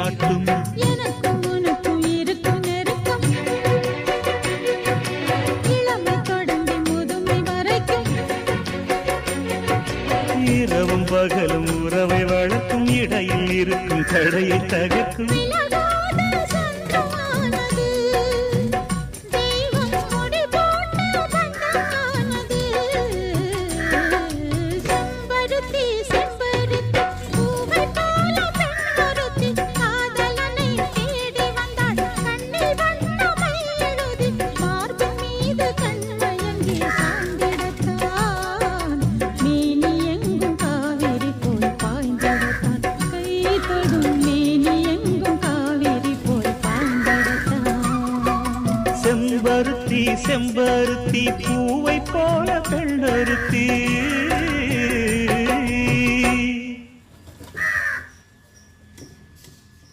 காட்டும். எனக்கும் உனக்கும் இருக்கும் நெருக்கம் இளமை தொடங்கி முதுமை வரைக்கும். இரவும் பகலும் உறவை வளர்க்கும், இடையில் இருக்கும் தடையை தகர்க்கும். செம்பருத்தி செம்பருத்தி பூவை போல பெண்ணொருத்தி.